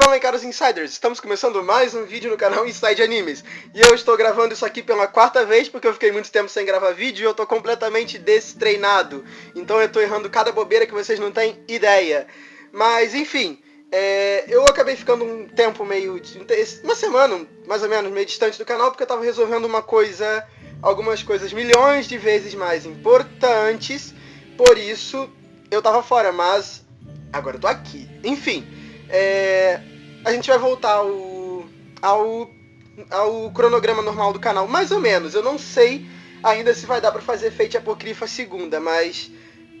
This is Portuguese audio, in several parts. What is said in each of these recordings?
Fala, caros insiders, estamos começando mais um vídeo no canal Inside Animes. E eu estou gravando isso aqui pela quarta vez, porque eu fiquei muito tempo sem gravar vídeo e eu tô completamente destreinado. Então eu tô errando cada bobeira que vocês não têm ideia. Mas enfim, eu acabei ficando um tempo meio... uma semana, mais ou menos, meio distante do canal, porque eu tava resolvendo algumas coisas milhões de vezes mais importantes. Por isso, eu tava fora, mas agora eu tô aqui. Enfim... a gente vai voltar ao cronograma normal do canal, mais ou menos. Eu não sei ainda se vai dar pra fazer Fate Apocrypha segunda, mas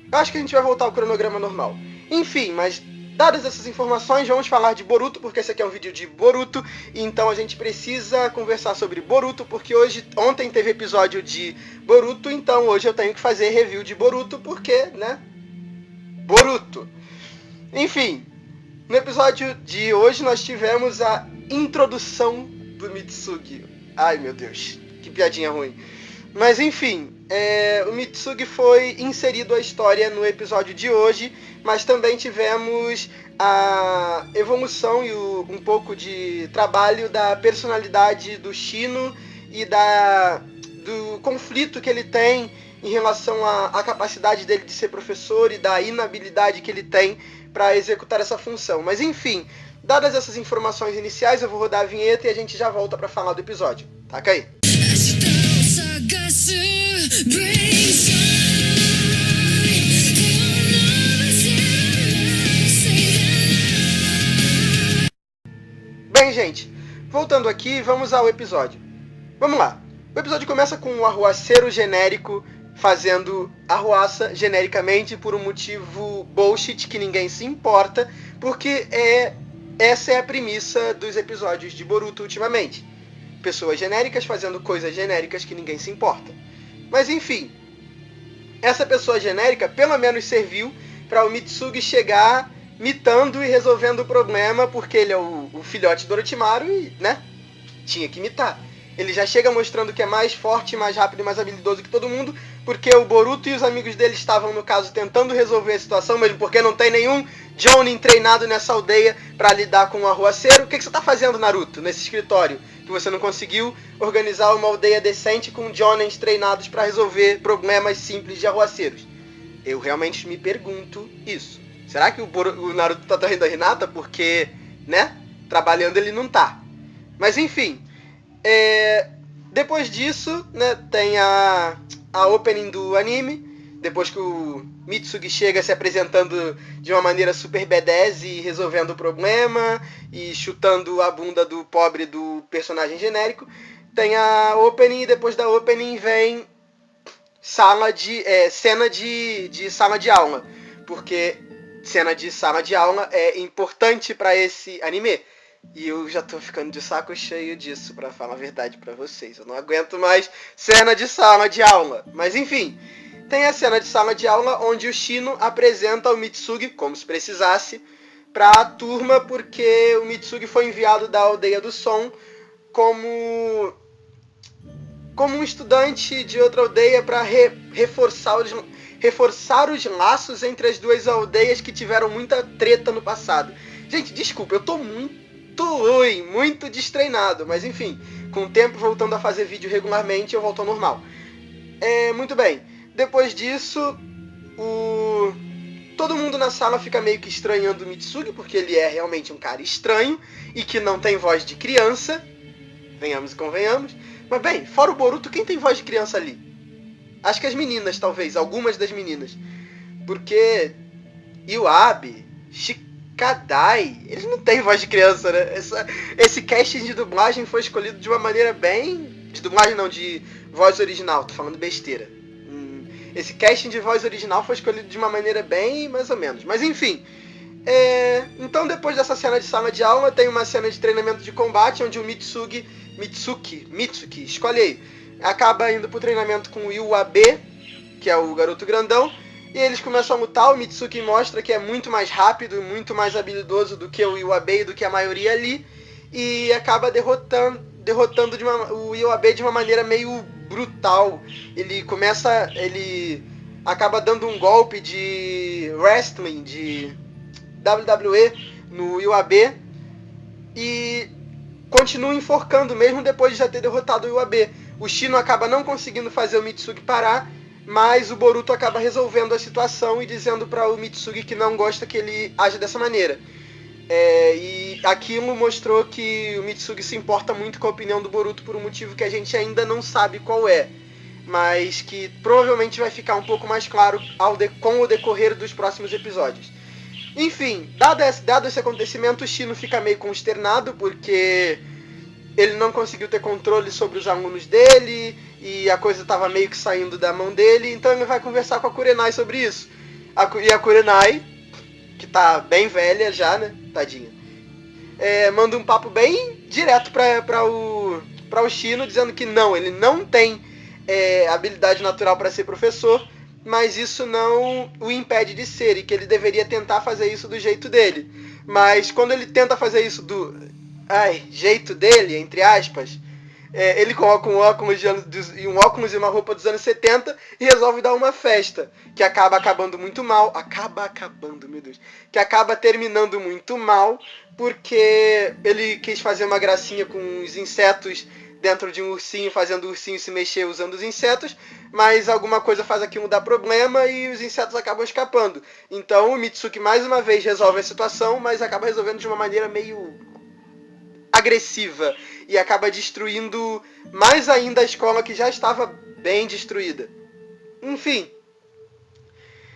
eu acho que a gente vai voltar ao cronograma normal. Enfim, mas dadas essas informações, vamos falar de Boruto, porque esse aqui é um vídeo de Boruto, então a gente precisa conversar sobre Boruto, porque ontem teve episódio de Boruto, então hoje eu tenho que fazer review de Boruto, porque, né, Boruto. Enfim... No episódio de hoje nós tivemos a introdução do Mitsugi. Ai meu Deus, que piadinha ruim. Mas enfim, o Mitsugi foi inserido à história no episódio de hoje, mas também tivemos a evolução e um pouco de trabalho da personalidade do Shino e do conflito que ele tem em relação à capacidade dele de ser professor e da inabilidade que ele tem para executar essa função. Mas enfim, dadas essas informações iniciais, eu vou rodar a vinheta e a gente já volta para falar do episódio. Taca aí. Bem, gente, voltando aqui, vamos ao episódio. Vamos lá. O episódio começa com um arruaceiro genérico fazendo arruaça genericamente por um motivo bullshit que ninguém se importa, porque essa é a premissa dos episódios de Boruto ultimamente. Pessoas genéricas fazendo coisas genéricas que ninguém se importa. Mas enfim, essa pessoa genérica pelo menos serviu para o Mitsugi chegar mitando e resolvendo o problema, porque ele é o filhote do Orochimaru e, né, tinha que mitar. Ele já chega mostrando que é mais forte, mais rápido e mais habilidoso que todo mundo, porque o Boruto e os amigos dele estavam, no caso, tentando resolver a situação, mesmo porque não tem nenhum Jonin treinado nessa aldeia para lidar com o arruaceiro. O que você tá fazendo, Naruto, nesse escritório? Que você não conseguiu organizar uma aldeia decente com Jonins treinados para resolver problemas simples de arruaceiros? Eu realmente me pergunto isso. Será que o Naruto tá traindo a Hinata? Porque, né, trabalhando ele não tá. Mas enfim... depois disso, né, tem a opening do anime, depois que o Mitsugi chega se apresentando de uma maneira super badass e resolvendo o problema e chutando a bunda do pobre do personagem genérico. Tem a opening e depois da opening vem cena de sala de aula, porque cena de sala de aula é importante para esse anime. E eu já tô ficando de saco cheio disso, pra falar a verdade pra vocês. Eu não aguento mais cena de sala de aula. Mas enfim, tem a cena de sala de aula onde o Shino apresenta o Mitsugi, como se precisasse, pra turma, porque o Mitsugi foi enviado da aldeia do som como um estudante de outra aldeia pra reforçar os laços entre as duas aldeias que tiveram muita treta no passado. Gente, desculpa, eu tô muito destreinado, mas enfim, com o tempo voltando a fazer vídeo regularmente, eu volto ao normal. Muito bem, depois disso, todo mundo na sala fica meio que estranhando o Mitsugi, porque ele é realmente um cara estranho e que não tem voz de criança, venhamos e convenhamos. Mas bem, fora o Boruto, quem tem voz de criança ali? Acho que as meninas, talvez, algumas das meninas, porque Iwabe, Shikadai, eles não têm voz de criança, né? Esse casting de dublagem foi escolhido de uma maneira bem... De dublagem não, de voz original, tô falando besteira. Esse casting de voz original foi escolhido de uma maneira bem mais ou menos. Mas enfim, então depois dessa cena de sala de aula, tem uma cena de treinamento de combate, onde o Mitsuki, escolhe aí, acaba indo pro treinamento com o Iwabe, que é o garoto grandão. E eles começam a lutar, o Mitsuki mostra que é muito mais rápido e muito mais habilidoso do que o Iwabe e do que a maioria ali. E acaba derrotando o Iwabe de uma maneira meio brutal. Ele acaba dando um golpe de wrestling, de WWE no Iwabe. e continua enforcando mesmo depois de já ter derrotado o Iwabe. O Shino acaba não conseguindo fazer o Mitsugi parar, mas o Boruto acaba resolvendo a situação e dizendo para o Mitsugi que não gosta que ele age dessa maneira. E aquilo mostrou que o Mitsugi se importa muito com a opinião do Boruto por um motivo que a gente ainda não sabe qual é, mas que provavelmente vai ficar um pouco mais claro com o decorrer dos próximos episódios. Enfim, dado esse acontecimento, o Shino fica meio consternado porque ele não conseguiu ter controle sobre os alunos dele e a coisa estava meio que saindo da mão dele, então ele vai conversar com a Kurenai sobre isso. E a Kurenai, que tá bem velha já, né, tadinha, manda um papo bem direto para o Shino, dizendo que não, ele não tem habilidade natural para ser professor, mas isso não o impede de ser, e que ele deveria tentar fazer isso do jeito dele. Mas quando ele tenta fazer isso do jeito dele, entre aspas, ele coloca um óculos e uma roupa dos anos 70 e resolve dar uma festa, que acaba acabando muito mal. Meu Deus. Que acaba terminando muito mal, porque ele quis fazer uma gracinha com os insetos dentro de um ursinho, fazendo o ursinho se mexer usando os insetos, mas alguma coisa faz aquilo dar problema e os insetos acabam escapando. Então o Mitsuki mais uma vez resolve a situação, mas acaba resolvendo de uma maneira meio agressiva e acaba destruindo mais ainda a escola, que já estava bem destruída. Enfim,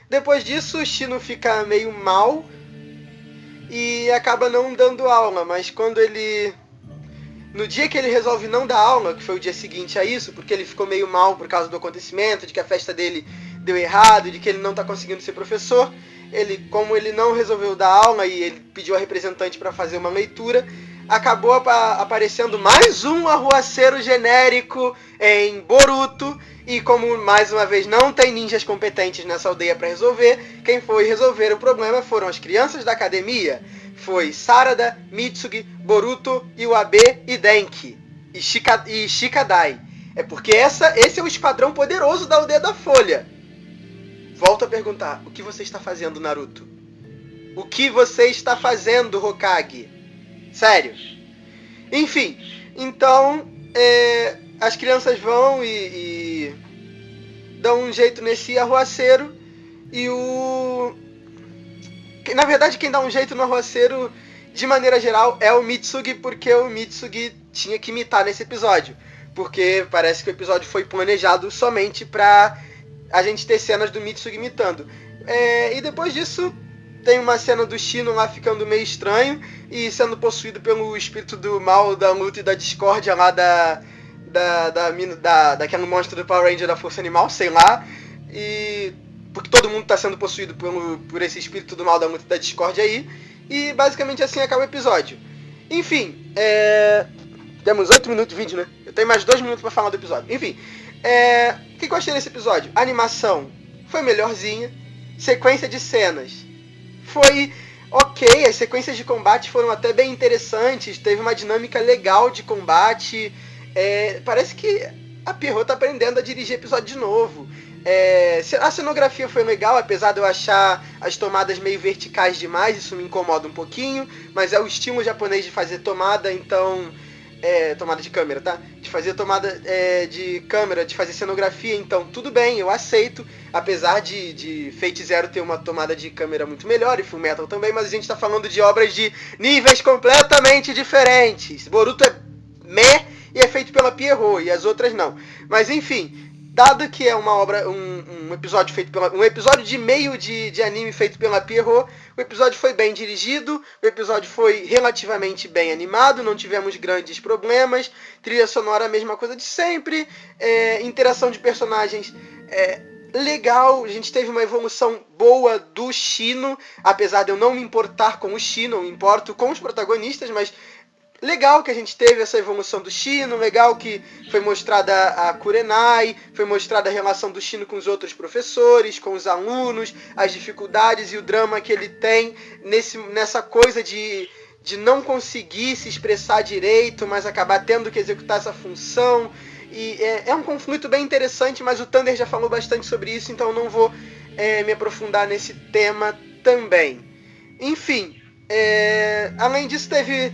depois disso o Shino fica meio mal e acaba não dando aula, mas no dia que ele resolve não dar aula, que foi o dia seguinte a isso, porque ele ficou meio mal por causa do acontecimento, de que a festa dele deu errado, de que ele não está conseguindo ser professor, como ele não resolveu dar aula e ele pediu a representante para fazer uma leitura, acabou aparecendo mais um arruaceiro genérico em Boruto, e como mais uma vez não tem ninjas competentes nessa aldeia para resolver, quem foi resolver o problema foram as crianças da academia. Foi Sarada, Mitsugi, Boruto, Iwabe e Denki. E Shikadai. É porque esse é o esquadrão poderoso da aldeia da Folha. Volto a perguntar, o que você está fazendo, Naruto? O que você está fazendo, Hokage? Sério. Enfim, então as crianças vão e dão um jeito nesse arruaceiro. E na verdade, quem dá um jeito no arruaceiro, de maneira geral, é o Mitsugi, porque o Mitsugi tinha que imitar nesse episódio. Porque parece que o episódio foi planejado somente pra a gente ter cenas do Mitsugi imitando. E depois disso, tem uma cena do Shino lá ficando meio estranho e sendo possuído pelo espírito do mal, da luta e da discórdia lá daquele monstro do Power Ranger da Força Animal, sei lá. E porque todo mundo está sendo possuído por esse espírito do mal, da luta e da discórdia aí. E basicamente assim acaba o episódio. Enfim, temos 8 minutos de vídeo, né? Eu tenho mais 2 minutos para falar do episódio. Enfim, o que eu achei nesse episódio? A animação foi melhorzinha. Sequência de cenas foi ok. As sequências de combate foram até bem interessantes. Teve uma dinâmica legal de combate. Parece que a Pierrot tá aprendendo a dirigir episódio de novo. A cenografia foi legal, apesar de eu achar as tomadas meio verticais demais. Isso me incomoda um pouquinho, mas é o estilo japonês de fazer tomada, então... tomada de câmera, tá? De fazer tomada de câmera, de fazer cenografia, então tudo bem, eu aceito. Apesar de Fate Zero ter uma tomada de câmera muito melhor, e Fullmetal também, mas a gente tá falando de obras de níveis completamente diferentes. Boruto é meh e é feito pela Pierrot, e as outras não. Mas enfim, dado que é uma obra, um episódio feito um episódio de meio de anime feito pela Pierrot, o episódio foi bem dirigido, o episódio foi relativamente bem animado, não tivemos grandes problemas, trilha sonora a mesma coisa de sempre, interação de personagens legal, a gente teve uma evolução boa do Shino, apesar de eu não me importar com o Shino, eu me importo com os protagonistas, mas legal que a gente teve essa evolução do Shino, legal que foi mostrada a Kurenai, foi mostrada a relação do Shino com os outros professores, com os alunos, as dificuldades e o drama que ele tem nessa coisa de não conseguir se expressar direito, mas acabar tendo que executar essa função. E é um conflito bem interessante, mas o Thunder já falou bastante sobre isso, então eu não vou me aprofundar nesse tema também. Enfim, Além disso, teve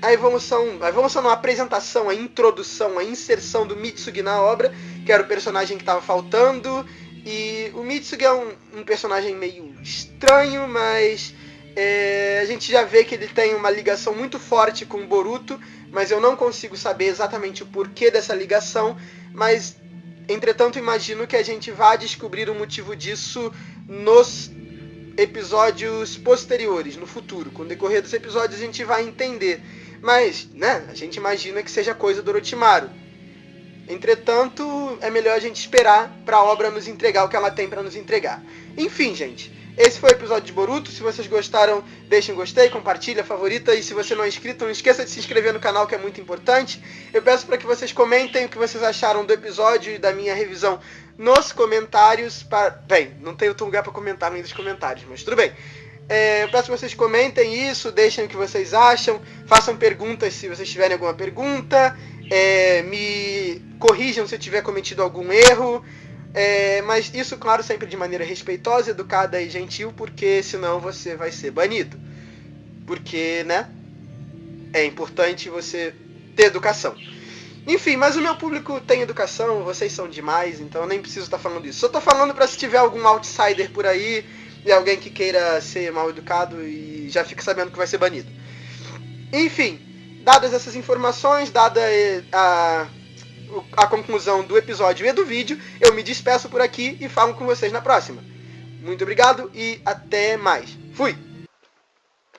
a evolução não, a apresentação, a introdução, a inserção do Mitsugi na obra, que era o personagem que estava faltando. E o Mitsugi é um personagem meio estranho, mas a gente já vê que ele tem uma ligação muito forte com o Boruto, mas eu não consigo saber exatamente o porquê dessa ligação, mas entretanto imagino que a gente vá descobrir o motivo disso nos episódios posteriores, no futuro. Com o decorrer dos episódios a gente vai entender, mas né, a gente imagina que seja coisa do Orochimaru. Entretanto, é melhor a gente esperar para a obra nos entregar o que ela tem para nos entregar. Enfim, gente, esse foi o episódio de Boruto. Se vocês gostaram, deixem um gostei, compartilha, favorita. E se você não é inscrito, não esqueça de se inscrever no canal, que é muito importante. Eu peço para que vocês comentem o que vocês acharam do episódio e da minha revisão nos comentários. Bem, não tem outro lugar para comentar além dos comentários, mas tudo bem. Eu peço que vocês comentem isso, deixem o que vocês acham, façam perguntas se vocês tiverem alguma pergunta, me corrijam se eu tiver cometido algum erro, mas isso, claro, sempre de maneira respeitosa, educada e gentil, porque senão você vai ser banido. Porque, né, é importante você ter educação. Enfim, mas o meu público tem educação, vocês são demais, então eu nem preciso estar falando isso. Só tô falando para se tiver algum outsider por aí, e alguém que queira ser mal educado e já fica sabendo que vai ser banido. Enfim, dadas essas informações, dada a conclusão do episódio e do vídeo, eu me despeço por aqui e falo com vocês na próxima. Muito obrigado e até mais. Fui!